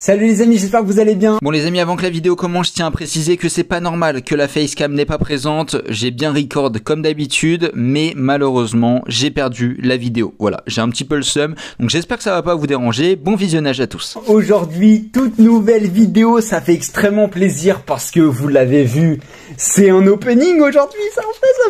Salut les amis, j'espère que vous allez bien. Bon les amis, avant que la vidéo commence, je tiens à préciser que c'est pas normal que la facecam n'est pas présente. J'ai bien record comme d'habitude, mais malheureusement, j'ai perdu la vidéo. Voilà, j'ai un petit peu le seum, donc j'espère que ça va pas vous déranger. Bon visionnage à tous. Aujourd'hui, toute nouvelle vidéo, ça fait extrêmement plaisir parce que vous l'avez vu, c'est un opening aujourd'hui, ça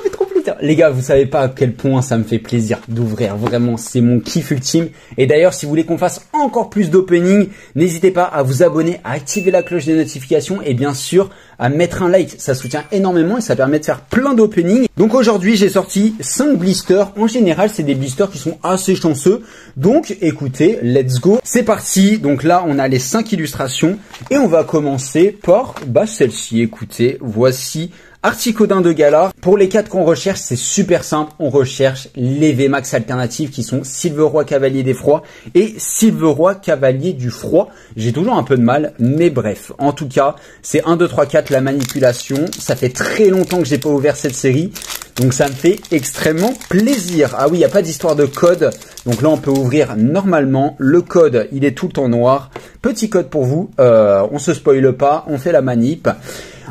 fait trop plaisir. Les gars, vous savez pas à quel point ça me fait plaisir d'ouvrir, vraiment, c'est mon kiff ultime. Et d'ailleurs, si vous voulez qu'on fasse encore plus d'opening, n'hésitez pas à vous abonner, à activer la cloche des notifications et bien sûr à mettre un like, ça soutient énormément et ça permet de faire plein d'openings. Donc aujourd'hui j'ai sorti 5 blisters, en général c'est des blisters qui sont assez chanceux, donc écoutez, let's go, c'est parti. Donc là on a les 5 illustrations et on va commencer par celle-ci, écoutez, voici Articodin de Galar. Pour les 4 qu'on recherche, c'est super simple. On recherche les VMAX alternatives qui sont Silveroi Cavalier des Froids et Silveroi Cavalier du Froid. J'ai toujours un peu de mal, mais bref. En tout cas, c'est 1, 2, 3, 4 la manipulation. Ça fait très longtemps que j'ai pas ouvert cette série. Donc ça me fait extrêmement plaisir. Ah oui, il n'y a pas d'histoire de code. Donc là, on peut ouvrir normalement. Le code, il est tout en noir. Petit code pour vous. On se spoile pas. On fait la manip.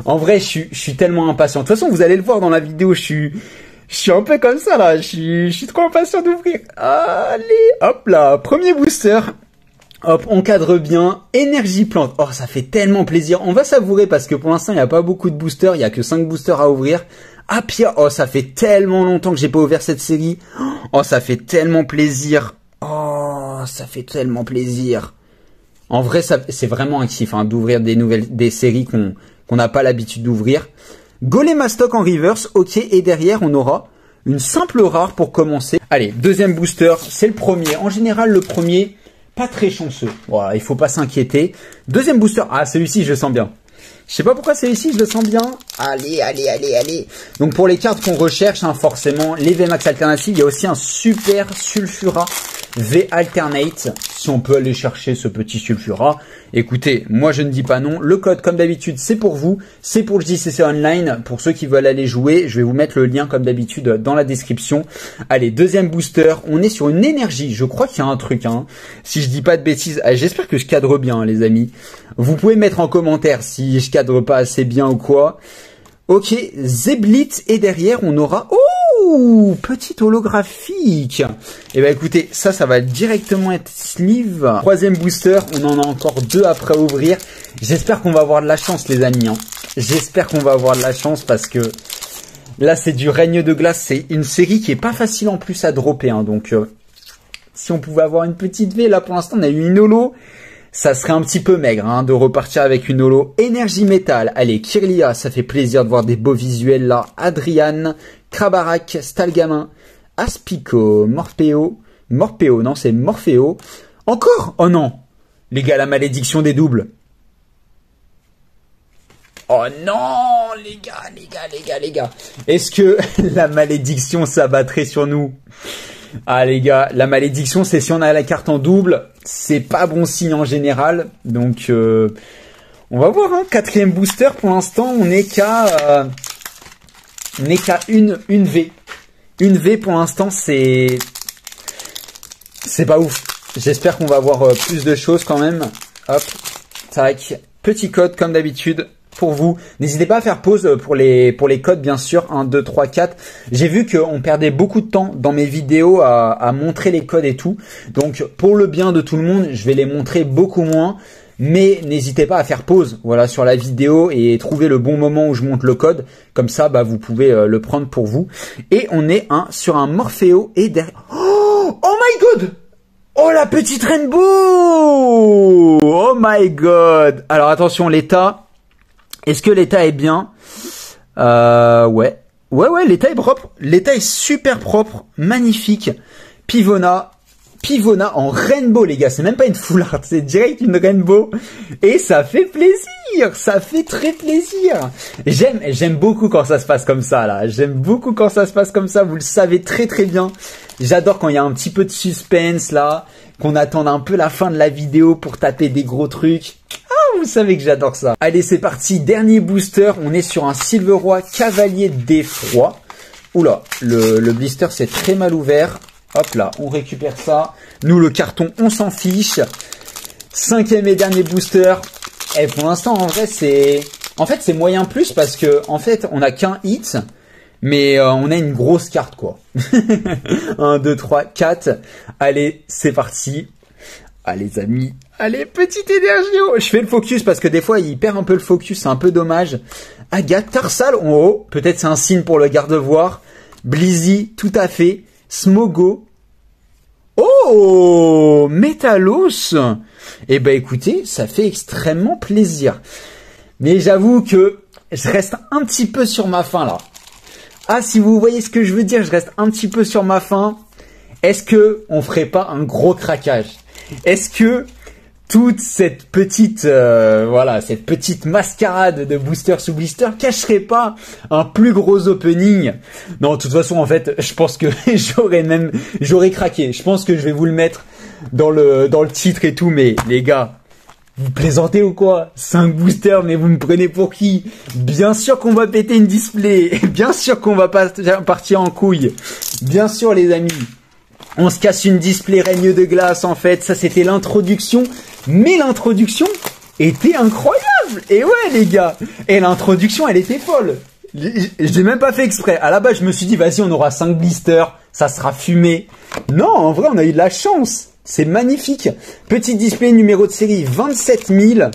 En vrai, je suis tellement impatient. De toute façon, vous allez le voir dans la vidéo. Je suis un peu comme ça là. Je suis trop impatient d'ouvrir. Allez, hop là. Premier booster. Hop, on cadre bien. Énergie plante. Oh, ça fait tellement plaisir. On va savourer parce que pour l'instant, il n'y a pas beaucoup de boosters. Il n'y a que 5 boosters à ouvrir. Ah, Pierre. Oh, ça fait tellement longtemps que j'ai pas ouvert cette série. Oh, ça fait tellement plaisir. Oh, ça fait tellement plaisir. En vrai, c'est vraiment un kiff hein, d'ouvrir des séries qu'on n'a pas l'habitude d'ouvrir. Golémastoc en reverse, ok. Et derrière, on aura une simple rare pour commencer. Allez, deuxième booster, c'est le premier. En général, le premier, pas très chanceux. Voilà, il faut pas s'inquiéter. Deuxième booster, ah, celui-ci, je le sens bien. Je sais pas pourquoi celui-ci, je le sens bien. Allez, allez, allez, allez. Donc pour les cartes qu'on recherche, hein, forcément, les VMAX alternatives, il y a aussi un super Sulfura V Alternate. Si on peut aller chercher ce petit Sulfura. Écoutez, moi je ne dis pas non. Le code, comme d'habitude, c'est pour vous. C'est pour le JCC Online. Pour ceux qui veulent aller jouer, je vais vous mettre le lien, comme d'habitude, dans la description. Allez, deuxième booster. On est sur une énergie. Je crois qu'il y a un truc, hein. Si je dis pas de bêtises. Allez, j'espère que je cadre bien, les amis. Vous pouvez mettre en commentaire si je cadre pas assez bien ou quoi. Ok, Zeblit. Et derrière, on aura... Ouh, petite holographique. Et ben écoutez, ça va directement être sleeve. Troisième booster, on en a encore 2 après à ouvrir. J'espère qu'on va avoir de la chance, les amis. Hein. J'espère qu'on va avoir de la chance parce que là, c'est du règne de glace. C'est une série qui est pas facile en plus à dropper. Hein. Donc, si on pouvait avoir une petite V, là pour l'instant, on a eu une holo. Ça serait un petit peu maigre hein, de repartir avec une holo. Énergie métal. Allez, Kirlia, ça fait plaisir de voir des beaux visuels là. Adrian, Krabarak, Stalgamin, Aspico, Morpheo. Morpheo, non, c'est Morpheo. Encore? Oh non. Les gars, la malédiction des doubles. Oh non, les gars. Est-ce que la malédiction s'abattrait sur nous? Ah les gars, la malédiction c'est si on a la carte en double, c'est pas bon signe en général. Donc on va voir hein. Quatrième booster pour l'instant, on n'est qu'à une V. Une V pour l'instant, c'est pas ouf. J'espère qu'on va avoir plus de choses quand même. Hop, tac, petit code comme d'habitude. Pour vous, n'hésitez pas à faire pause pour les codes bien sûr, 1, 2, 3, 4. J'ai vu qu'on perdait beaucoup de temps dans mes vidéos à montrer les codes et tout. Donc pour le bien de tout le monde, je vais les montrer beaucoup moins. Mais n'hésitez pas à faire pause voilà, sur la vidéo et trouver le bon moment où je monte le code. Comme ça, vous pouvez le prendre pour vous. Et on est sur un Morpheo et derrière... Oh my god! Oh la petite Rainbow! Oh my god! Alors attention, l'état... Est-ce que l'état est bien? Ouais, l'état est propre. L'état est super propre, magnifique. Pivona en rainbow, les gars. C'est même pas une full art, c'est direct une rainbow. Et ça fait plaisir, ça fait très plaisir. J'aime beaucoup quand ça se passe comme ça, là. J'aime beaucoup quand ça se passe comme ça, vous le savez très très bien. J'adore quand il y a un petit peu de suspense, là. Qu'on attende un peu la fin de la vidéo pour taper des gros trucs. Vous savez que j'adore ça. Allez, c'est parti. Dernier booster. On est sur un Silveroi Cavalier des Froids. Oula, le blister c'est très mal ouvert. Hop là, on récupère ça. Nous, le carton, on s'en fiche. 5e et dernier booster. Et pour l'instant, en vrai, c'est moyen plus parce que, en fait, on a qu'un hit, mais on a une grosse carte, quoi. 1, 2, 3, 4. Allez, c'est parti. Allez, les amis. Allez, petite énergie. Je fais le focus parce que des fois, il perd un peu le focus. C'est un peu dommage. Agathe, Tarsal en haut. Peut-être c'est un signe pour le garde-voir. Blizzy, tout à fait. Smogo. Oh, Métalos. Eh ben, écoutez, ça fait extrêmement plaisir. Mais j'avoue que je reste un petit peu sur ma faim, là. Ah, si vous voyez ce que je veux dire, je reste un petit peu sur ma faim. Est-ce que on ferait pas un gros craquage? Est-ce que toute cette petite, cette petite mascarade de booster sous blister cacherait pas un plus gros opening? Non, de toute façon, en fait, je pense que j'aurais craqué. Je pense que je vais vous le mettre dans le titre et tout, mais les gars, vous plaisantez ou quoi? 5 boosters, mais vous me prenez pour qui? Bien sûr qu'on va péter une display. Bien sûr qu'on va pas partir en couille. Bien sûr, les amis. On se casse une display règne de glace, en fait. Ça, c'était l'introduction. Mais l'introduction était incroyable. Et ouais, les gars. Et l'introduction, elle était folle. J'ai même pas fait exprès. À la base, je me suis dit, vas-y, on aura 5 blisters. Ça sera fumé. Non, en vrai, on a eu de la chance. C'est magnifique. Petit display numéro de série 27 000.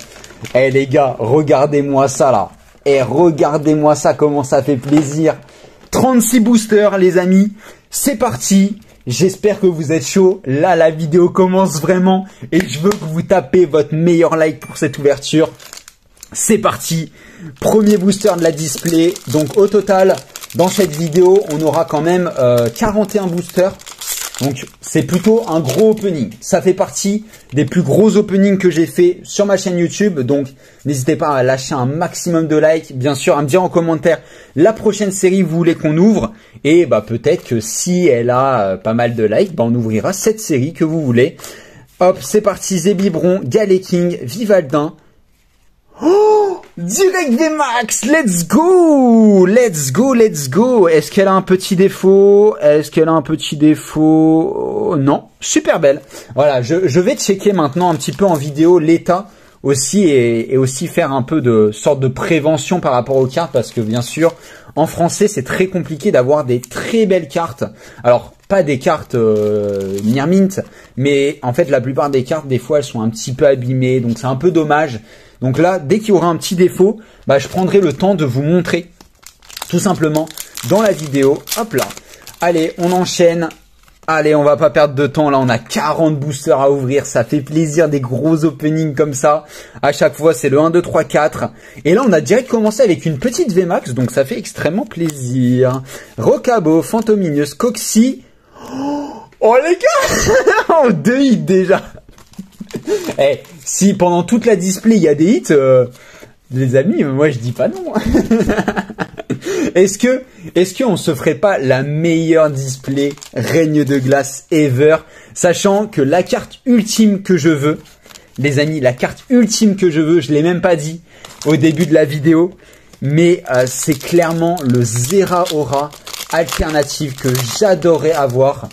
Eh, les gars, regardez-moi ça, là. Et regardez-moi ça, comment ça fait plaisir. 36 boosters, les amis. C'est parti. J'espère que vous êtes chaud. Là, la vidéo commence vraiment et je veux que vous tapez votre meilleur like pour cette ouverture. C'est parti. Premier booster de la display. Donc, au total, dans cette vidéo, on aura quand même 41 boosters. Donc, c'est plutôt un gros opening. Ça fait partie des plus gros openings que j'ai fait sur ma chaîne YouTube. Donc, n'hésitez pas à lâcher un maximum de likes. Bien sûr, à me dire en commentaire la prochaine série vous voulez qu'on ouvre. Et bah peut-être que si elle a pas mal de likes, bah on ouvrira cette série que vous voulez. Hop, c'est parti. Zébibron, Galeking, Vivaldin. Oh, direct des max, let's go, let's go, let's go. Est-ce qu'elle a un petit défaut? Non, super belle. Voilà, je vais checker maintenant un petit peu en vidéo l'état aussi et aussi faire un peu de sorte de prévention par rapport aux cartes parce que bien sûr, en français, c'est très compliqué d'avoir des très belles cartes. Alors, pas des cartes near mint, mais en fait, la plupart des cartes, des fois, elles sont un petit peu abîmées, donc c'est un peu dommage. Donc là, dès qu'il y aura un petit défaut, bah, je prendrai le temps de vous montrer tout simplement dans la vidéo. Hop là. Allez, on enchaîne. Allez, on va pas perdre de temps. Là, on a 40 boosters à ouvrir. Ça fait plaisir des gros openings comme ça. À chaque fois, c'est le 1, 2, 3, 4. Et là, on a direct commencé avec une petite VMAX. Donc, ça fait extrêmement plaisir. Rocabo, Fantomineuse, Coxy. Oh les gars. Oh, 2 hits déjà. Eh, si pendant toute la display il y a des hits, les amis, moi je dis pas non. Est-ce qu'on se ferait pas la meilleure display règne de glace ever, sachant que la carte ultime que je veux, les amis, la carte ultime que je veux, je l'ai même pas dit au début de la vidéo, mais c'est clairement le Zera Aura alternative que j'adorerais avoir.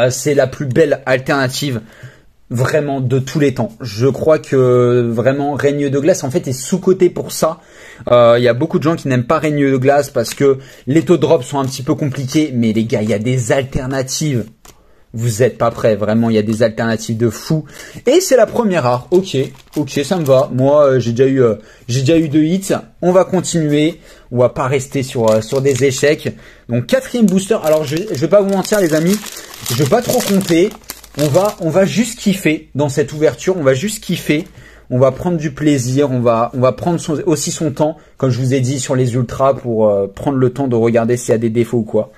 C'est la plus belle alternative vraiment de tous les temps. Je crois que vraiment Règne de glace en fait est sous-coté pour ça. Il y a beaucoup de gens qui n'aiment pas Règne de glace parce que les taux de drop sont un petit peu compliqués, mais les gars, il y a des alternatives. Vous êtes pas prêts, vraiment, il y a des alternatives de fou. Et c'est la première rare. Ok, ça me va. Moi, j'ai déjà eu 2 hits. On va continuer. On va pas rester sur des échecs. Donc 4e booster. Alors je vais pas vous mentir, les amis, je vais pas trop compter. On va juste kiffer dans cette ouverture. On va juste kiffer. On va prendre du plaisir. On va prendre aussi son temps, comme je vous ai dit sur les ultras, pour prendre le temps de regarder s'il y a des défauts ou quoi.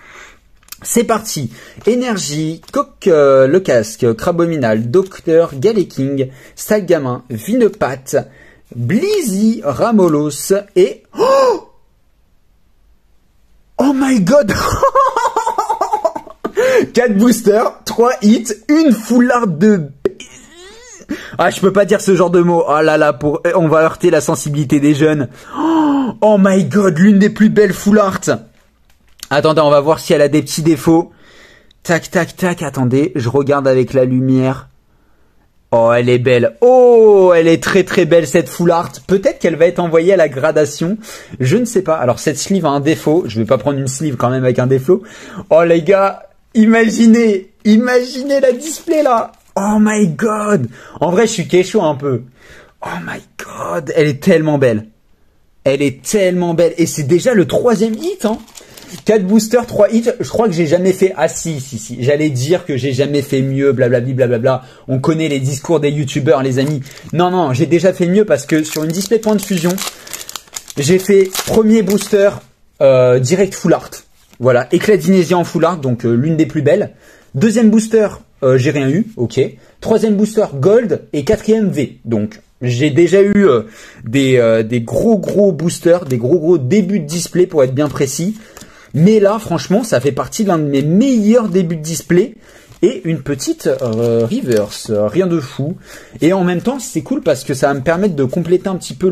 C'est parti. Énergie, le casque, Crabominal, Docteur, Galeking, Stalgamin, Vinepat, Blizzy, Ramolos et... Oh my god. 4 boosters, 3 hits, une foularde de... Ah, je peux pas dire ce genre de mots. Oh là là, on va heurter la sensibilité des jeunes. Oh my god, l'une des plus belles foulards. Attendez, on va voir si elle a des petits défauts. Tac, tac, tac, attendez, je regarde avec la lumière. Oh, elle est belle. Oh, elle est très très belle cette full art. Peut-être qu'elle va être envoyée à la gradation. Je ne sais pas. Alors cette sleeve a un défaut. Je vais pas prendre une sleeve quand même avec un défaut. Oh les gars, imaginez la display là. Oh my god. En vrai, je suis kécho un peu. Oh my god, elle est tellement belle. Elle est tellement belle. Et c'est déjà le 3e hit, hein. 4 boosters, 3 hits, je crois que j'ai jamais fait... Ah si. J'allais dire que j'ai jamais fait mieux, blablabli, blablabla. On connaît les discours des youtubeurs, les amis. Non, j'ai déjà fait mieux parce que sur une display point de fusion, j'ai fait premier booster direct full art. Voilà, éclat d'Inésia en full art, donc l'une des plus belles. Deuxième booster, j'ai rien eu, ok. Troisième booster, gold. Et 4e V, donc... J'ai déjà eu des gros boosters, des gros débuts de display pour être bien précis. Mais là, franchement, ça fait partie de l'un de mes meilleurs débuts de display. Et une petite reverse, rien de fou. Et en même temps, c'est cool parce que ça va me permettre de compléter un petit peu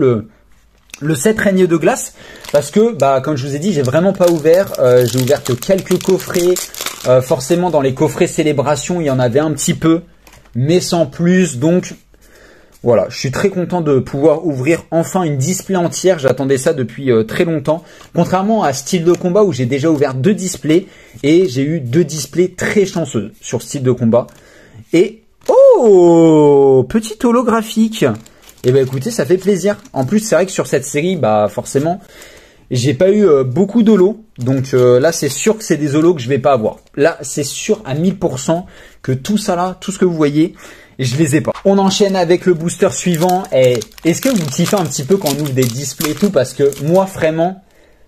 le set règne de glace. Parce que, bah, comme je vous ai dit, j'ai vraiment pas ouvert. J'ai ouvert que quelques coffrets. Forcément, dans les coffrets célébration, il y en avait un petit peu. Mais sans plus, donc... Voilà, je suis très content de pouvoir ouvrir enfin une display entière. J'attendais ça depuis très longtemps. Contrairement à Style de combat où j'ai déjà ouvert 2 displays et j'ai eu 2 displays très chanceux sur Style de combat. Et oh, petit holographique. Et ben écoutez, ça fait plaisir. En plus, c'est vrai que sur cette série, bah forcément, j'ai pas eu beaucoup d'holos. Donc là, c'est sûr que c'est des holos que je vais pas avoir. Là, c'est sûr à 1000% que tout ça là, tout ce que vous voyez, je les ai pas. On enchaîne avec le booster suivant. Et est-ce que vous kiffez un petit peu quand on ouvre des displays et tout? Parce que moi,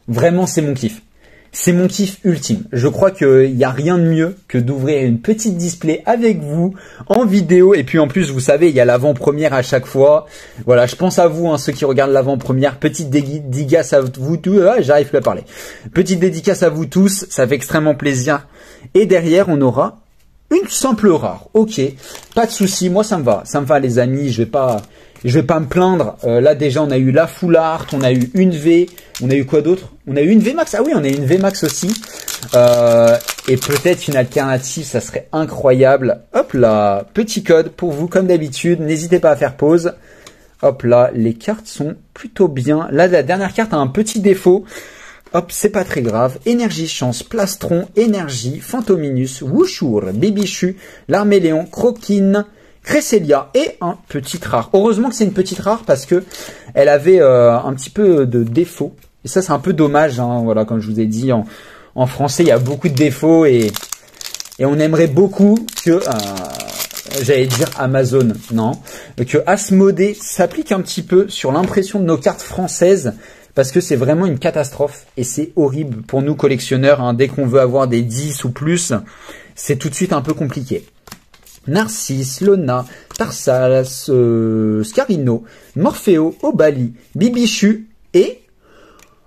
vraiment, c'est mon kiff. C'est mon kiff ultime. Je crois qu'il n'y a rien de mieux que d'ouvrir une petite display avec vous en vidéo. Et puis en plus, vous savez, il y a l'avant-première à chaque fois. Voilà, je pense à vous, hein, ceux qui regardent l'avant-première. Petite dédicace à vous tous. Ah, j'arrive plus à parler. Petite dédicace à vous tous. Ça fait extrêmement plaisir. Et derrière, on aura une simple rare. Ok, pas de souci. Moi, ça me va, les amis. Je vais pas me plaindre. Là, déjà, on a eu la full art, on a eu une V, on a eu quoi d'autre? On a eu une V Max. Ah oui, on a eu une V Max aussi. Et peut-être une alternative, ça serait incroyable. Hop là, petit code pour vous, comme d'habitude. N'hésitez pas à faire pause. Hop là, les cartes sont plutôt bien. Là, la dernière carte a un petit défaut. Hop, c'est pas très grave. Énergie, chance, plastron, énergie, Fantominus, Wushour, Bibichu, l'Arméléon, Croquine, Cresselia et un petit rare. Heureusement que c'est une petite rare parce que elle avait un petit peu de défauts. Et ça, c'est un peu dommage. Hein. Voilà, comme je vous ai dit, en français, il y a beaucoup de défauts et on aimerait beaucoup que, j'allais dire Amazon, non, que Asmodée s'applique un petit peu sur l'impression de nos cartes françaises. Parce que c'est vraiment une catastrophe et c'est horrible pour nous collectionneurs. Hein. Dès qu'on veut avoir des 10 ou plus, c'est tout de suite un peu compliqué. Narcisse, Lona, Tarsalas, Scarino, Morpheo, Obali, Bibichu et...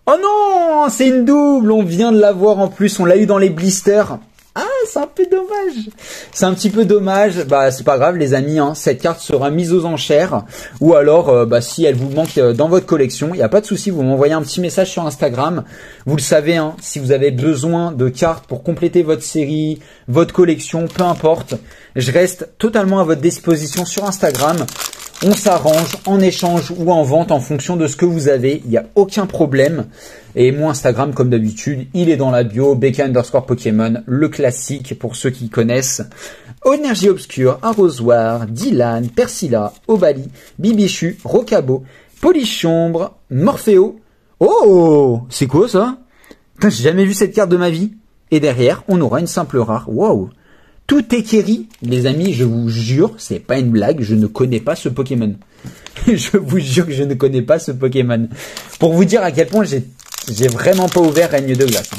Oh non, c'est une double, on vient de l'avoir en plus, on l'a eu dans les blisters. Ah, c'est un peu dommage. C'est un petit peu dommage. Bah, c'est pas grave, les amis. Hein. Cette carte sera mise aux enchères. Ou alors, si elle vous manque dans votre collection, il n'y a pas de souci. Vous m'envoyez un petit message sur Instagram. Vous le savez, hein, si vous avez besoin de cartes pour compléter votre série, votre collection, peu importe, je reste totalement à votre disposition sur Instagram. On s'arrange en échange ou en vente en fonction de ce que vous avez. Il n'y a aucun problème. Et mon Instagram, comme d'habitude, il est dans la bio. BK_Pokémon, le classique pour ceux qui connaissent. Énergie Obscure, Arrosoir, Dylan, Persilla, Obali, Bibichu, Rocabo, Polichombre, Morpheo. Oh, c'est quoi ça? Putain, j'ai jamais vu cette carte de ma vie. Et derrière, on aura une simple rare. Waouh. Tout Ekeri, les amis, je vous jure, c'est pas une blague, je ne connais pas ce Pokémon. Je vous jure que je ne connais pas ce Pokémon. Pour vous dire à quel point j'ai vraiment pas ouvert Règne de Glace.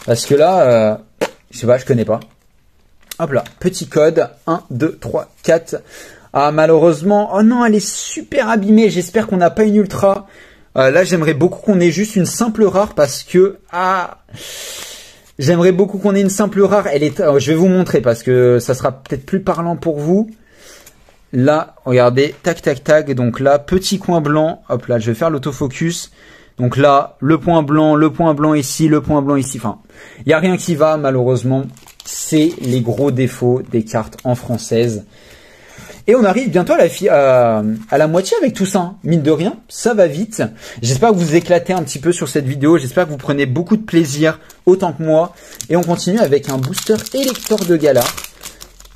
Parce que là, je sais pas, je connais pas. Hop là, petit code, 1, 2, 3, 4. Ah, malheureusement, oh non, elle est super abîmée, j'espère qu'on n'a pas une ultra. Là, j'aimerais beaucoup qu'on ait juste une simple rare parce que... J'aimerais beaucoup qu'on ait une simple rare. Elle est, je vais vous montrer parce que ça sera peut-être plus parlant pour vous. Là, regardez, tac, tac, tac. Donc là, petit coin blanc. Hop là, je vais faire l'autofocus. Donc là, le point blanc ici, le point blanc ici. Enfin, il n'y a rien qui va, malheureusement. C'est les gros défauts des cartes en française. Et on arrive bientôt à la moitié avec tout ça, hein. Mine de rien, ça va vite. J'espère que vous éclatez un petit peu sur cette vidéo. J'espère que vous prenez beaucoup de plaisir, autant que moi. Et on continue avec un booster Elector de Galar.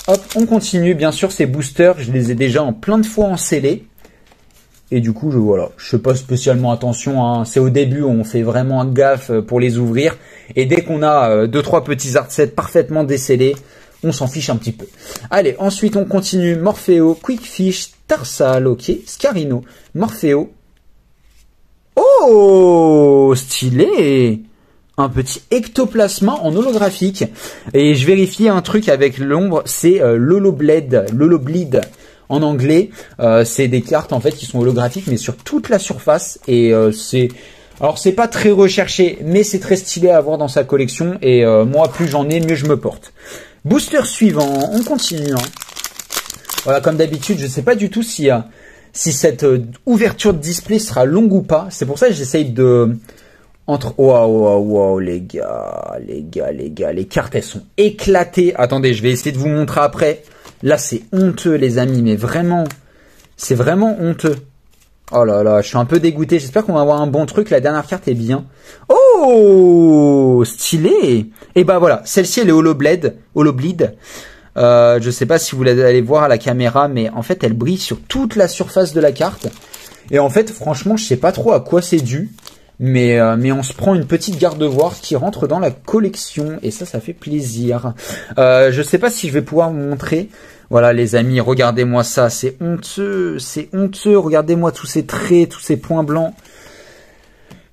Hop, on continue. Bien sûr, ces boosters, je les ai déjà en plein de fois encellés. Et du coup, voilà, je fais pas spécialement attention, hein. C'est au début où on fait vraiment gaffe pour les ouvrir. Et dès qu'on a 2-3 petits art sets parfaitement décellés, on s'en fiche un petit peu. Allez, ensuite on continue. Morpheo, Quickfish, Tarsal, ok, Scarino, Morpheo. Oh, stylé! Un petit ectoplasma en holographique. Et je vérifie un truc avec l'ombre, c'est l'Holobleed en anglais. C'est des cartes en fait qui sont holographiques mais sur toute la surface. Et alors c'est pas très recherché mais c'est très stylé à avoir dans sa collection. Et moi plus j'en ai mieux je me porte. Booster suivant, on continue. Hein. Voilà, comme d'habitude, je sais pas du tout si cette ouverture de display sera longue ou pas. C'est pour ça que j'essaye de... Waouh, les gars, les cartes, elles sont éclatées. Attendez, je vais essayer de vous montrer après. Là, c'est honteux, les amis, mais vraiment, c'est vraiment honteux. Oh là là, je suis un peu dégoûté. J'espère qu'on va avoir un bon truc. La dernière carte est bien. Oh, stylé. Et bah voilà, celle-ci, elle est Holobleed. Je sais pas si vous allez voir à la caméra, mais en fait, elle brille sur toute la surface de la carte. Et en fait, franchement, je sais pas trop à quoi c'est dû. Mais on se prend une petite garde-voir qui rentre dans la collection. Et ça fait plaisir. Je sais pas si je vais pouvoir vous montrer. Voilà les amis, regardez-moi ça. C'est honteux. Regardez-moi tous ces traits, tous ces points blancs.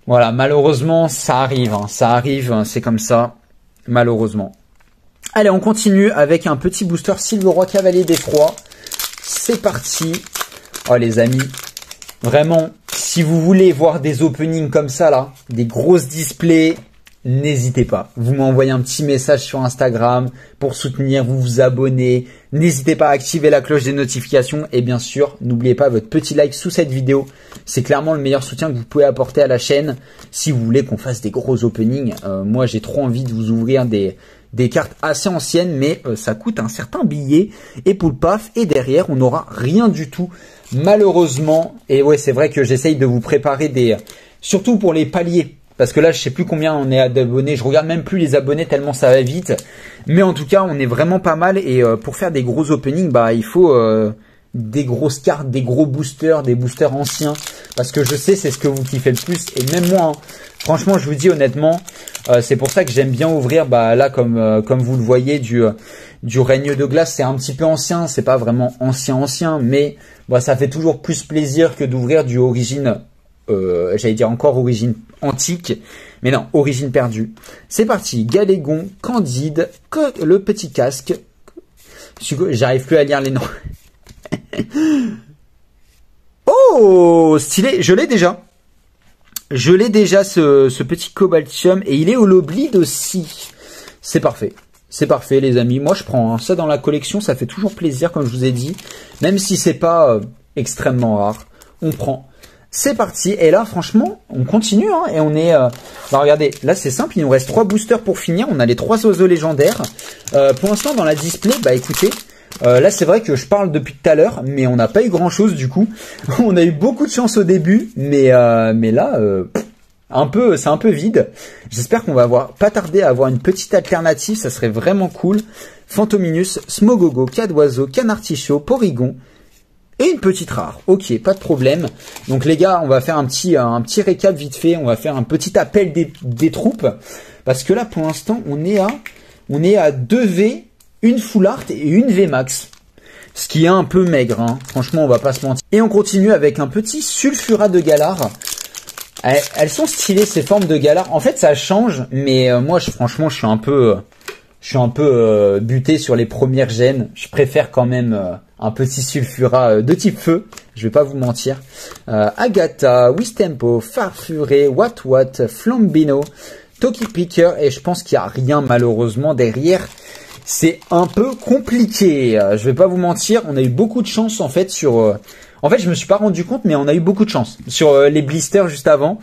Voilà, malheureusement, ça arrive. Hein, c'est comme ça. Malheureusement. Allez, on continue avec un petit booster Silveroi Cavalier d'Effroi. C'est parti. Oh les amis. Vraiment, si vous voulez voir des openings comme ça là, des grosses displays, n'hésitez pas. Vous m'envoyez un petit message sur Instagram pour soutenir, vous vous abonnez. N'hésitez pas à activer la cloche des notifications et bien sûr, n'oubliez pas votre petit like sous cette vidéo. C'est clairement le meilleur soutien que vous pouvez apporter à la chaîne si vous voulez qu'on fasse des gros openings. Moi, j'ai trop envie de vous ouvrir des cartes assez anciennes, mais ça coûte un certain billet. Et pour le paf, et derrière, on n'aura rien du tout. Malheureusement, et ouais, c'est vrai que j'essaye de vous préparer surtout pour les paliers. Parce que là, je sais plus combien on est d'abonnés. Je regarde même plus les abonnés tellement ça va vite. Mais en tout cas, on est vraiment pas mal. Et pour faire des gros openings, bah, il faut des grosses cartes, des gros boosters, des boosters anciens. Parce que je sais, c'est ce que vous kiffez le plus. Et même moi, hein, franchement, je vous dis honnêtement, c'est pour ça que j'aime bien ouvrir, bah là, comme vous le voyez, du règne de glace. C'est un petit peu ancien. C'est pas vraiment ancien, mais bah, ça fait toujours plus plaisir que d'ouvrir du origine. J'allais dire encore origine antique, mais non, origine perdue. C'est parti, Galégon, Candide, le petit casque. J'arrive plus à lire les noms. Oh, stylé, je l'ai déjà. Ce petit Cobaltium et il est Holobleed aussi. C'est parfait. C'est parfait les amis, moi je prends hein. Ça dans la collection, ça fait toujours plaisir comme je vous ai dit. Même si c'est pas extrêmement rare, on prend. C'est parti, et là franchement, on continue, hein, et on est... bah, regardez, là c'est simple, il nous reste 3 boosters pour finir, on a les 3 oiseaux légendaires. Pour l'instant dans la display, bah écoutez, là c'est vrai que je parle depuis tout à l'heure, mais on n'a pas eu grand chose du coup. On a eu beaucoup de chance au début, mais là, c'est un peu vide. J'espère qu'on va pas tarder à avoir une petite alternative, ça serait vraiment cool. Fantominus, Smogogo, Cadoiseau, Canartichaud, Porygon... Et une petite rare, ok, pas de problème. Donc les gars, on va faire un petit récap vite fait, on va faire un petit appel des troupes. Parce que là, pour l'instant, on est à 2 V, une full art et une V max. Ce qui est un peu maigre, hein. Franchement, on va pas se mentir. Et on continue avec un petit Sulfurat de Galar. Elles sont stylées, ces formes de Galar. En fait, ça change, mais moi, franchement, je suis un peu buté sur les premières gènes. Je préfère quand même... un petit Sulfurat de type feu, je vais pas vous mentir. Agatha, Wistempo, Farfuré, Wat, Flambino, Tokipicker, et je pense qu'il n'y a rien malheureusement derrière. C'est un peu compliqué, je vais pas vous mentir, on a eu beaucoup de chance en fait sur... En fait, je me suis pas rendu compte, mais on a eu beaucoup de chance sur les blisters juste avant.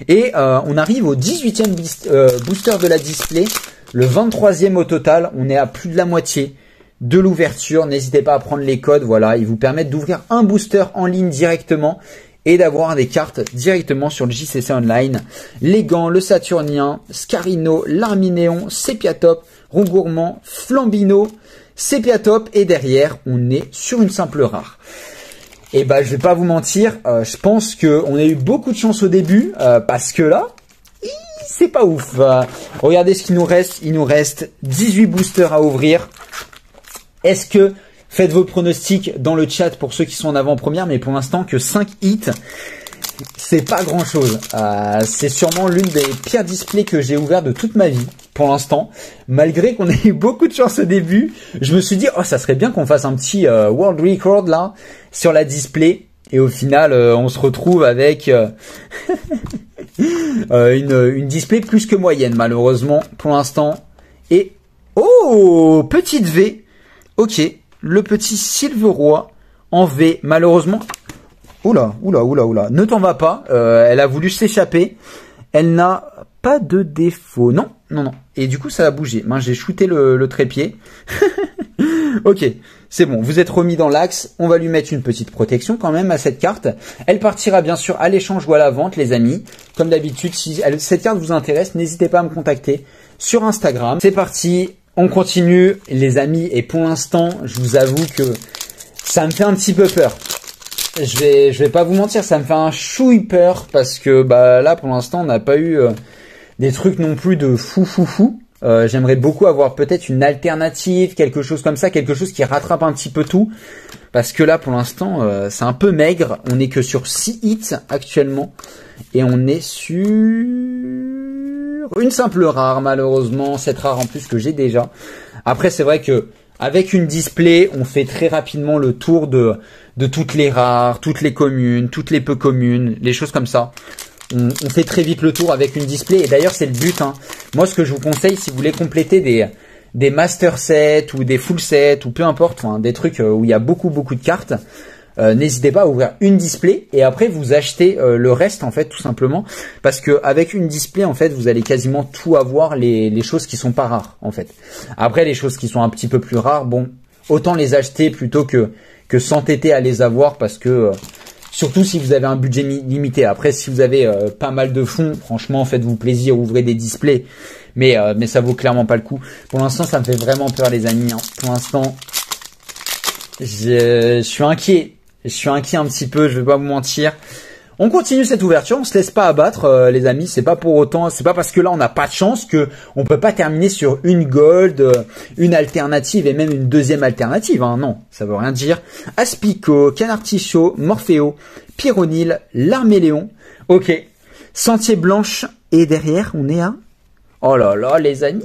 Et on arrive au 18e booster de la display, le 23e au total, on est à plus de la moitié. de l'ouverture. N'hésitez pas à prendre les codes, voilà, ils vous permettent d'ouvrir un booster en ligne directement et d'avoir des cartes directement sur le JCC Online. Les gants, le Saturnien, Scarino, l'Arminéon, Sepiatop, Rongourmand, Flambino, Sepiatop et derrière on est sur une simple rare. Et bah je vais pas vous mentir, je pense que on a eu beaucoup de chance au début parce que là c'est pas ouf. Regardez ce qu'il nous reste, il nous reste 18 boosters à ouvrir. Est-ce que faites vos pronostics dans le chat pour ceux qui sont en avant-première, mais pour l'instant que 5 hits, c'est pas grand chose. C'est sûrement l'une des pires displays que j'ai ouvert de toute ma vie pour l'instant. Malgré qu'on ait eu beaucoup de chance au début, je me suis dit oh ça serait bien qu'on fasse un petit world record là sur la display. Et au final, on se retrouve avec une display plus que moyenne malheureusement pour l'instant. Et oh petite V, ok, le petit Silveroi en V malheureusement. Oula, ne t'en va pas, elle a voulu s'échapper, elle n'a pas de défaut, non. Et du coup ça a bougé, j'ai shooté le trépied. Ok, c'est bon, vous êtes remis dans l'axe, on va lui mettre une petite protection quand même à cette carte. Elle partira bien sûr à l'échange ou à la vente les amis. Comme d'habitude, si cette carte vous intéresse, n'hésitez pas à me contacter sur Instagram. C'est parti, on continue les amis et pour l'instant, je vous avoue que ça me fait un petit peu peur. Je vais pas vous mentir, ça me fait un chouille peur parce que bah là pour l'instant on n'a pas eu des trucs non plus de fou. J'aimerais beaucoup avoir peut-être une alternative, quelque chose comme ça, quelque chose qui rattrape un petit peu tout. Parce que là pour l'instant c'est un peu maigre, on est que sur 6 hits actuellement. Et on est sur une simple rare malheureusement, cette rare en plus que j'ai déjà. Après c'est vrai que avec une display, on fait très rapidement le tour de toutes les rares, toutes les communes, toutes les peu communes, les choses comme ça. On fait très vite le tour avec une display et d'ailleurs c'est le but. Moi ce que je vous conseille si vous voulez compléter des master sets ou des full sets ou peu importe, des trucs où il y a beaucoup de cartes, n'hésitez pas à ouvrir une display et après vous achetez le reste en fait tout simplement parce que avec une display en fait vous allez quasiment tout avoir les choses qui sont pas rares en fait. Après les choses qui sont un petit peu plus rares, bon autant les acheter plutôt que s'entêter à les avoir parce que surtout si vous avez un budget limité. Après, si vous avez pas mal de fonds, franchement, faites-vous plaisir, ouvrez des displays. Mais ça vaut clairement pas le coup. Pour l'instant, ça me fait vraiment peur, les amis. Pour l'instant, je suis inquiet. Je suis inquiet un petit peu, je vais pas vous mentir. On continue cette ouverture, on se laisse pas abattre, les amis. C'est pas pour autant, c'est pas parce que là on n'a pas de chance que on peut pas terminer sur une gold, une alternative et même une deuxième alternative. Non, ça veut rien dire. Aspico, Canartichaud, Morpheo, Pyronil, l'Arméléon. Ok, Sentier Blanche et derrière on est à. Oh là là, les amis.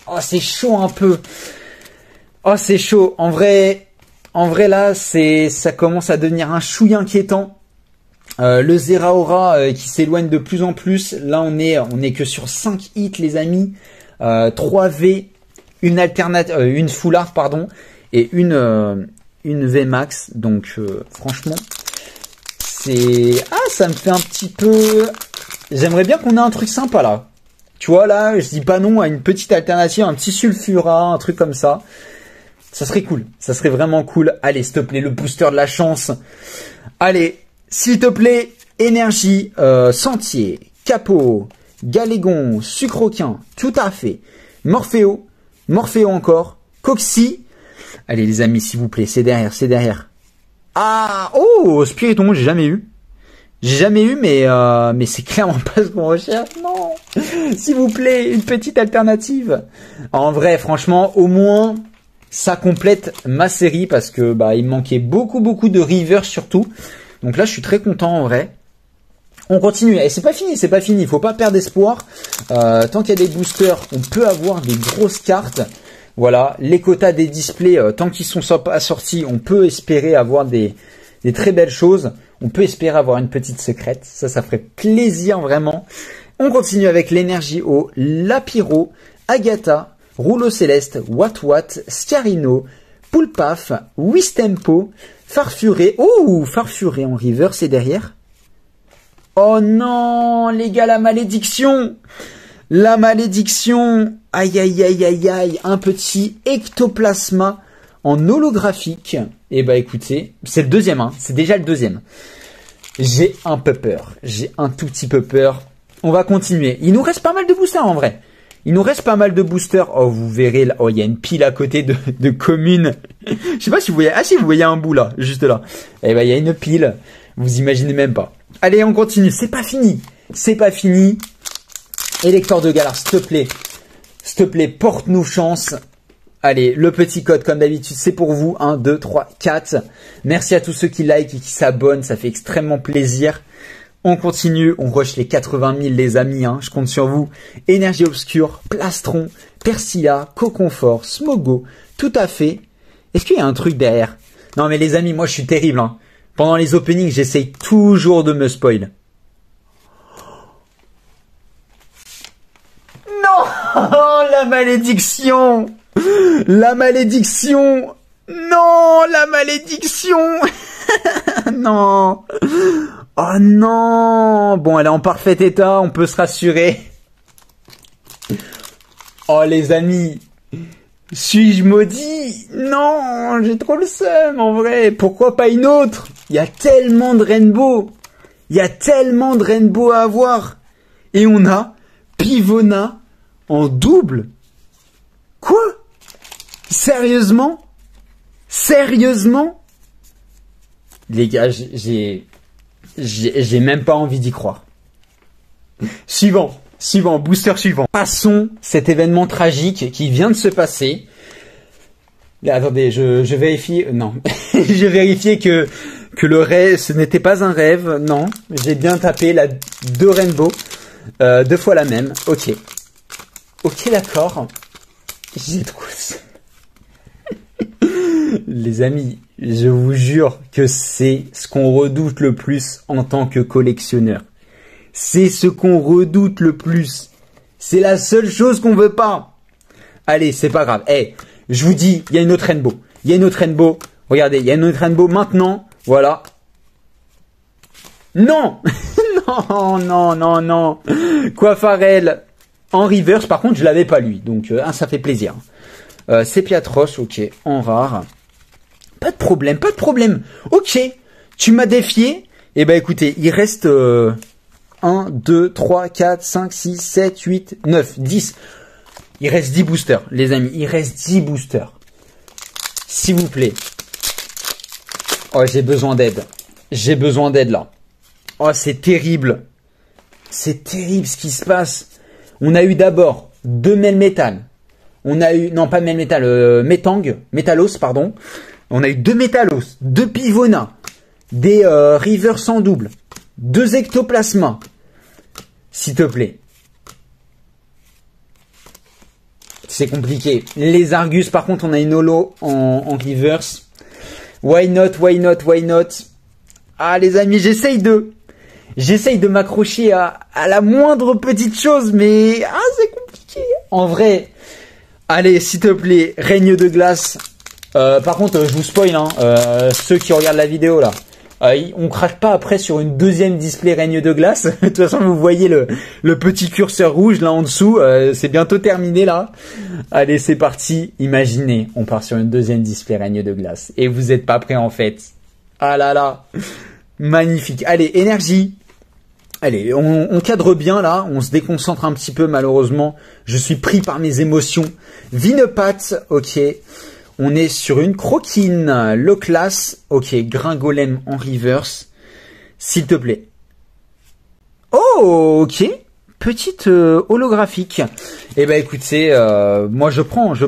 Oh c'est chaud un peu. Oh c'est chaud. En vrai là ça commence à devenir un chouïa inquiétant. Le Zeraora qui s'éloigne de plus en plus. Là on est que sur 5 hits les amis. 3 V, une alternative, une full art pardon, et une V max. Donc franchement ça me fait un petit peu. J'aimerais bien qu'on ait un truc sympa là. Tu vois là, je dis pas non à une petite alternative, un petit sulfura, un truc comme ça. Ça serait cool, ça serait vraiment cool. Allez s'il te plaît, le booster de la chance. Allez. S'il te plaît, énergie, Sentier, Capot, Galégon, Sucroquin, tout à fait. Morpheo encore, Coxy. Allez les amis, s'il vous plaît, c'est derrière. Ah, oh, Spiritomon, j'ai jamais eu, mais c'est clairement pas ce qu'on recherche, non. S'il vous plaît, une petite alternative. En vrai, franchement, au moins, ça complète ma série parce que il me manquait beaucoup de rivers surtout. Donc là, je suis très content en vrai. On continue. Et c'est pas fini. Il faut pas perdre espoir. Tant qu'il y a des boosters, on peut avoir des grosses cartes. Voilà. Les quotas des displays, tant qu'ils sont assortis, on peut espérer avoir des très belles choses. On peut espérer avoir une petite secrète. Ça ferait plaisir vraiment. On continue avec l'énergie eau, Lapiro, Agatha, Rouleau Céleste, Wat, Scarino, Poulpaf, Wistempo, Farfuré. Oh, Farfuré en river, c'est derrière. Oh non, les gars, la malédiction. Aïe. Un petit ectoplasma en holographique. Et bah écoutez, c'est le deuxième, hein. C'est déjà le deuxième. J'ai un peu peur. J'ai un tout petit peu peur. On va continuer. Il nous reste pas mal de boosters en vrai. Il nous reste pas mal de boosters. Oh, vous verrez là. Oh, il y a une pile à côté de communes. Je sais pas si vous voyez. Ah si, vous voyez un bout là, juste là. Eh ben, il y a une pile. Vous imaginez même pas. Allez, on continue. C'est pas fini. C'est pas fini. Électeur de Galar, s'il te plaît. S'il te plaît, porte-nous chance. Allez, le petit code, comme d'habitude, c'est pour vous. 1, 2, 3, 4. Merci à tous ceux qui like et qui s'abonnent. Ça fait extrêmement plaisir. On continue. On rush les 80 000, les amis. Hein. Je compte sur vous. Énergie Obscure, Plastron, Persilla, Coconfort, Smogo. Tout à fait. Est-ce qu'il y a un truc derrière? Non, mais les amis, moi, je suis terrible. Hein. Pendant les openings, j'essaye toujours de me spoil. Non, la malédiction! La malédiction! Non, la malédiction! Non! Oh non! Bon, elle est en parfait état, on peut se rassurer. Oh les amis! Suis-je maudit? Non, j'ai trop le seum en vrai. Pourquoi pas une autre? Il y a tellement de rainbow. Il y a tellement de rainbow à avoir. Et on a Pivona en double. Quoi? Sérieusement? Sérieusement? Les gars, j'ai même pas envie d'y croire. Suivant, booster suivant. Passons cet événement tragique qui vient de se passer. Là, attendez, je vérifie. Non, je vérifiais que le rêve, ce n'était pas un rêve. Non, j'ai bien tapé la 2 rainbow, 2 fois la même. Ok, d'accord. J'ai trop. Les amis, je vous jure que c'est ce qu'on redoute le plus en tant que collectionneur. C'est ce qu'on redoute le plus. C'est la seule chose qu'on veut pas. Allez, c'est pas grave. Eh, je vous dis, il y a une autre rainbow. Il y a une autre rainbow. Regardez, il y a une autre rainbow maintenant. Voilà. Non. Non. Quafarel en reverse. Par contre, je l'avais pas lui. Donc, ça fait plaisir. C'est Piatros, ok, en rare. Pas de problème. Ok, tu m'as défié. Eh ben écoutez, il reste 1, 2, 3, 4, 5, 6, 7, 8, 9, 10. Il reste 10 boosters, les amis. Il reste 10 boosters. S'il vous plaît. Oh, j'ai besoin d'aide. J'ai besoin d'aide là. Oh, c'est terrible. C'est terrible ce qui se passe. On a eu d'abord 2 Melmetal. On a eu, non pas Melmetal, Métalos, pardon. On a eu 2 Métalos, 2 Pivona, des Rivers sans double, 2 Ectoplasma. S'il te plaît. C'est compliqué. Les Argus, par contre, on a une holo en reverse. Why not? Ah, les amis, j'essaye de m'accrocher à la moindre petite chose, mais c'est compliqué. En vrai, allez, s'il te plaît, règne de glace. Par contre, je vous spoil, hein, ceux qui regardent la vidéo là. On craque pas après sur une deuxième display règne de glace. De toute façon, vous voyez le petit curseur rouge là en dessous. C'est bientôt terminé là. Allez, c'est parti. Imaginez, on part sur une deuxième display règne de glace. Et vous êtes pas prêts en fait. Ah là là. Magnifique. Allez, énergie. Allez, on cadre bien là. On se déconcentre un petit peu malheureusement. Je suis pris par mes émotions. Vinepat, ok. On est sur une croquine, low class, ok, Gringolem en reverse, s'il te plaît. Oh, ok, petite holographique. Eh ben écoutez, moi je prends, je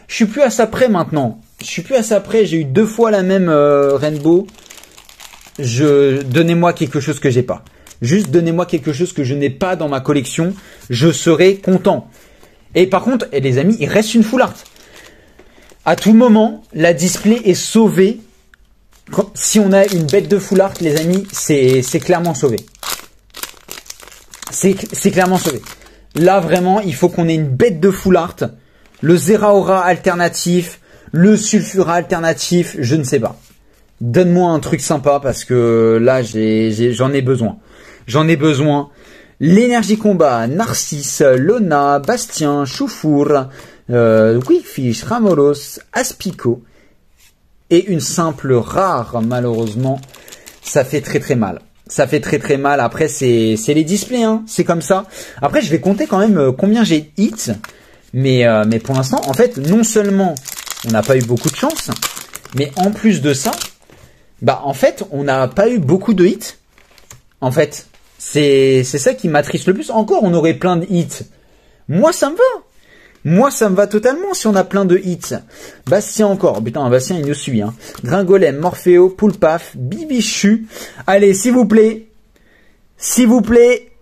suis plus à ça près maintenant. J'ai eu 2 fois la même rainbow. Donnez-moi quelque chose que j'ai pas. Juste donnez-moi quelque chose que je n'ai pas dans ma collection, je serai content. Et par contre, les amis, il reste une full art. À tout moment, la display est sauvée. Si on a une bête de full art, les amis, c'est clairement sauvé. C'est clairement sauvé. Là, vraiment, il faut qu'on ait une bête de full art. Le Zeraora alternatif, le Sulfura alternatif, je ne sais pas. Donne-moi un truc sympa parce que là, j'en ai besoin. L'énergie combat, Narcisse, Lona, Bastien, Choufour, Quickfish, Ramolos, Aspico et une simple rare, malheureusement. Ça fait très mal. Ça fait très mal. Après, c'est les displays, hein. C'est comme ça. Après, je vais compter quand même combien j'ai de hits. Mais pour l'instant, en fait, non seulement on n'a pas eu beaucoup de chance, mais en plus de ça, bah en fait, on n'a pas eu beaucoup de hits. En fait, c'est ça qui m'attriste le plus. Encore, on aurait plein de hits. Moi, ça me va. Moi, ça me va totalement si on a plein de hits. Bastien encore. Putain, Bastien, il nous suit, hein. Gringolem, Morpheo, Poulpaf, Bibichu. Allez, s'il vous plaît. S'il vous plaît.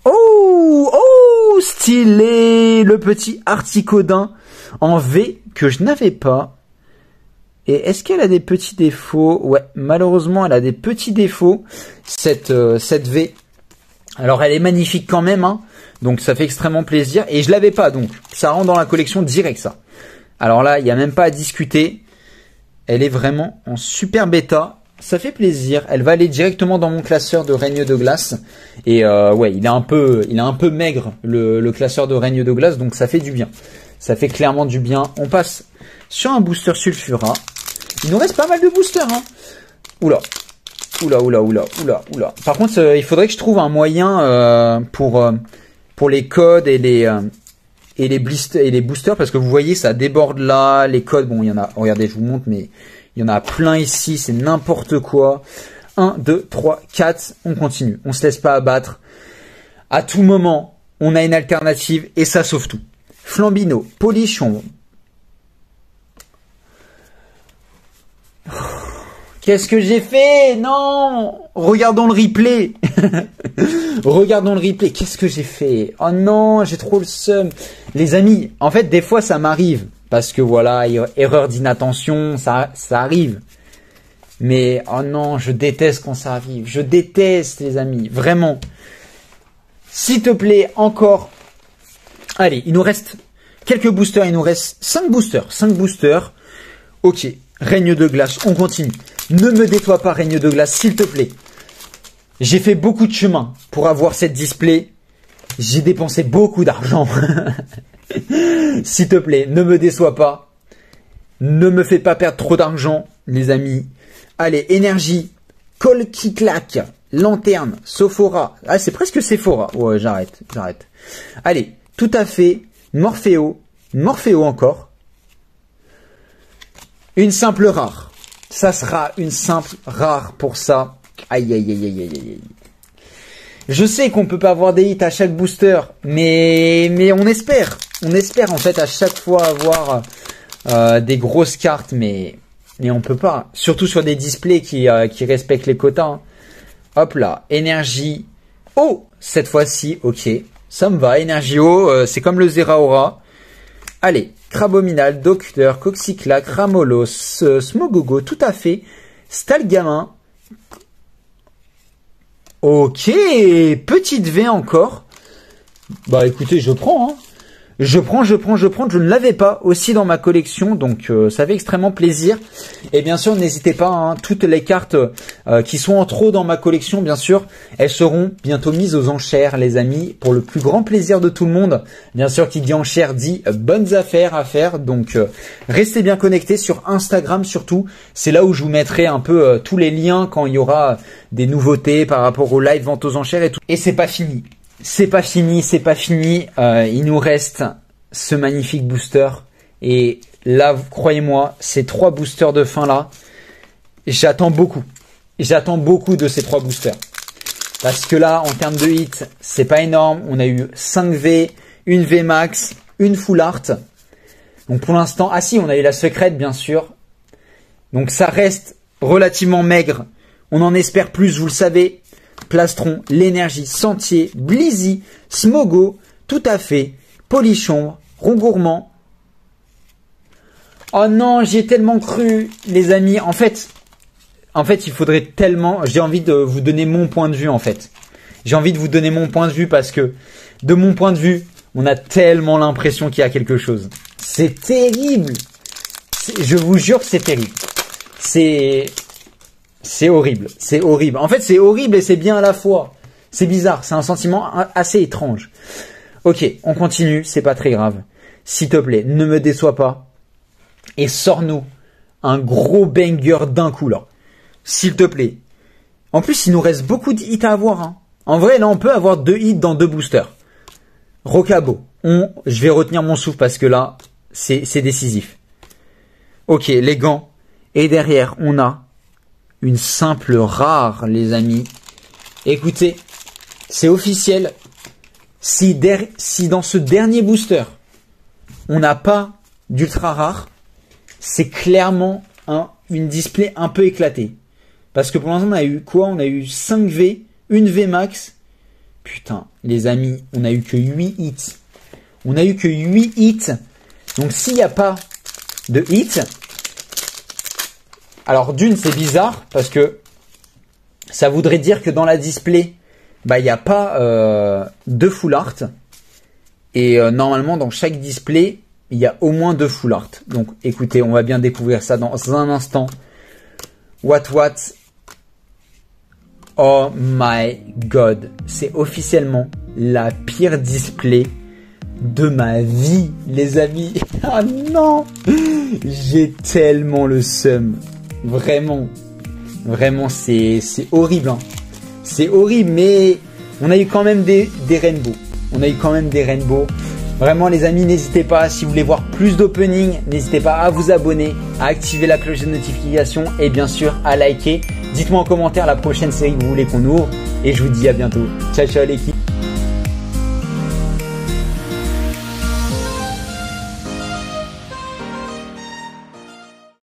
Oh, stylé. Le petit Articodin en V que je n'avais pas. Et est-ce qu'elle a des petits défauts? Ouais, malheureusement, elle a des petits défauts. Cette V. Alors, elle est magnifique quand même, hein. Donc ça fait extrêmement plaisir. Et je l'avais pas, donc ça rentre dans la collection direct, ça. Alors là, il n'y a même pas à discuter. Elle est vraiment en super bêta. Ça fait plaisir. Elle va aller directement dans mon classeur de règne de glace. Et ouais, il est un peu maigre, le classeur de règne de glace. Donc ça fait du bien. Ça fait clairement du bien. On passe sur un booster Sulfura. Il nous reste pas mal de boosters, hein. Oula. Par contre, il faudrait que je trouve un moyen pour les codes et les boosters, parce que vous voyez, ça déborde là. Les codes, bon, il y en a, regardez, je vous montre, mais il y en a plein ici, c'est n'importe quoi. 1, 2, 3, 4, on continue. On se laisse pas abattre. À tout moment, on a une alternative et ça sauve tout. Flambino, Polichon. Qu'est-ce que j'ai fait? Non! Regardons le replay. Regardons le replay. Qu'est-ce que j'ai fait? Oh non, j'ai trop le seum. Les amis, en fait, des fois, ça m'arrive. Parce que voilà, erreur d'inattention, ça arrive. Mais, oh non, je déteste quand ça arrive. Je déteste, les amis. Vraiment. S'il te plaît, encore. Allez, il nous reste quelques boosters. Il nous reste 5 boosters. 5 boosters. Ok. Règne de glace. On continue. Ne me détoie pas, règne de glace, s'il te plaît. J'ai fait beaucoup de chemin pour avoir cette display. J'ai dépensé beaucoup d'argent. S'il te plaît, ne me déçois pas. Ne me fais pas perdre trop d'argent, les amis. Allez, énergie. Col qui claque. Lanterne. Sophora. Ah, c'est presque Sephora. Ouais, j'arrête. Allez, tout à fait. Morpheo. Morpheo encore. Une simple rare. Ça sera une simple rare pour ça. Aïe. Je sais qu'on peut pas avoir des hits à chaque booster, mais on espère. On espère en fait à chaque fois avoir des grosses cartes, mais on peut pas. Surtout sur des displays qui respectent les quotas. Hein. Hop là, énergie. Oh, cette fois-ci, ok. Ça me va, énergie haut, c'est comme le Zeraora. Allez. Crabominal, Docteur, Coxiclac, Ramolos, Smogogo, tout à fait. Stalgamin. Ok, petite V encore. Bah écoutez, je prends. Hein. Je prends. Je ne l'avais pas aussi dans ma collection, donc ça fait extrêmement plaisir. Et bien sûr, n'hésitez pas, hein, toutes les cartes qui sont en trop dans ma collection, bien sûr, elles seront bientôt mises aux enchères, les amis, pour le plus grand plaisir de tout le monde. Bien sûr, qui dit enchères dit bonnes affaires à faire, donc restez bien connectés sur Instagram surtout. C'est là où je vous mettrai un peu tous les liens quand il y aura des nouveautés par rapport au live vente aux enchères et tout. Et c'est pas fini. C'est pas fini. Il nous reste ce magnifique booster. Et là, croyez-moi, ces 3 boosters de fin là, j'attends beaucoup. J'attends beaucoup de ces 3 boosters. Parce que là, en termes de hits, c'est pas énorme. On a eu 5 V, une V max, une full art. Donc pour l'instant, ah si, on a eu la secrète, bien sûr. Donc ça reste relativement maigre. On en espère plus, vous le savez. Plastron, l'énergie, Sentier, Blizzy, Smogo, tout à fait, Polichon, Rongourmand. Oh non, j'y ai tellement cru, les amis. En fait, il faudrait tellement... J'ai envie de vous donner mon point de vue, en fait. J'ai envie de vous donner mon point de vue parce que, de mon point de vue, on a tellement l'impression qu'il y a quelque chose. C'est terrible. Je vous jure que c'est terrible. C'est horrible, c'est horrible. En fait, c'est horrible et c'est bien à la fois. C'est bizarre, c'est un sentiment assez étrange. Ok, on continue, c'est pas très grave. s'il te plaît, ne me déçois pas. Et sors-nous un gros banger d'un coup, là. S'il te plaît. En plus, il nous reste beaucoup de hits à avoir, hein. En vrai, là, on peut avoir 2 hits dans 2 boosters. Rocabo. Je vais retenir mon souffle parce que là, c'est décisif. Ok, les gants. Et derrière, on a une simple rare, les amis. Écoutez, c'est officiel. Si dans ce dernier booster, on n'a pas d'ultra rare, c'est clairement une display un peu éclatée. Parce que pour l'instant, on a eu quoi? On a eu 5 V, une V max. Putain, les amis, on a eu que 8 hits. On a eu que 8 hits. Donc s'il n'y a pas de hits, alors d'une, c'est bizarre parce que ça voudrait dire que dans la display, bah il n'y a pas de full art. Et normalement, dans chaque display, il y a au moins 2 full art. Donc écoutez, on va bien découvrir ça dans un instant. What? Oh my god. C'est officiellement la pire display de ma vie, les amis. Ah non, j'ai tellement le seum. Vraiment, c'est horrible, hein. C'est horrible, mais on a eu quand même des rainbows. Vraiment, les amis, n'hésitez pas, si vous voulez voir plus d'opening, n'hésitez pas à vous abonner, à activer la cloche de notification et bien sûr à liker. Dites-moi en commentaire la prochaine série que vous voulez qu'on ouvre et je vous dis à bientôt. Ciao l'équipe.